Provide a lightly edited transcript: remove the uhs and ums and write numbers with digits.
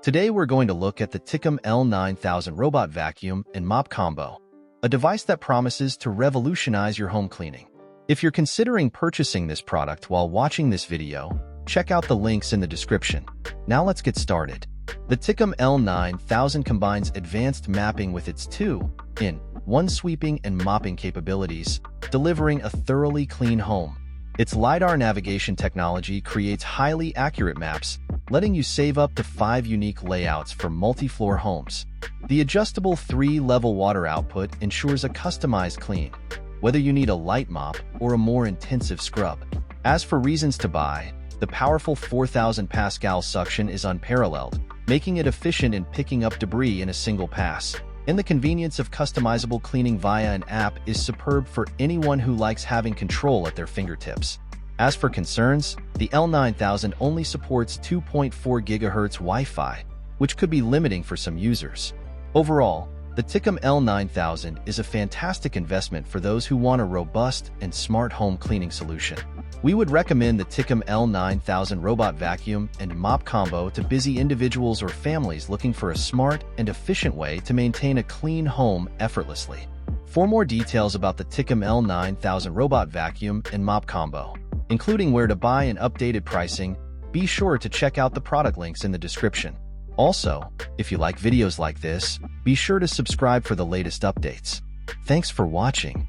Today we're going to look at the Tikom L9000 robot vacuum and mop combo, a device that promises to revolutionize your home cleaning. If you're considering purchasing this product while watching this video, check out the links in the description. Now let's get started. The Tikom L9000 combines advanced mapping with its 2-in-1 sweeping and mopping capabilities, delivering a thoroughly clean home. Its LiDAR navigation technology creates highly accurate maps, letting you save up to 5 unique layouts for multi-floor homes. The adjustable 3-level water output ensures a customized clean, whether you need a light mop or a more intensive scrub. As for reasons to buy, the powerful 4,000 Pascal suction is unparalleled, making it efficient in picking up debris in a single pass. And the convenience of customizable cleaning via an app is superb for anyone who likes having control at their fingertips. As for concerns, the L9000 only supports 2.4 GHz Wi-Fi, which could be limiting for some users. Overall, the Tikom L9000 is a fantastic investment for those who want a robust and smart home cleaning solution. We would recommend the Tikom L9000 robot vacuum and mop combo to busy individuals or families looking for a smart and efficient way to maintain a clean home effortlessly. For more details about the Tikom L9000 robot vacuum and mop combo, including where to buy and updated pricing, be sure to check out the product links in the description. Also, if you like videos like this, be sure to subscribe for the latest updates. Thanks for watching.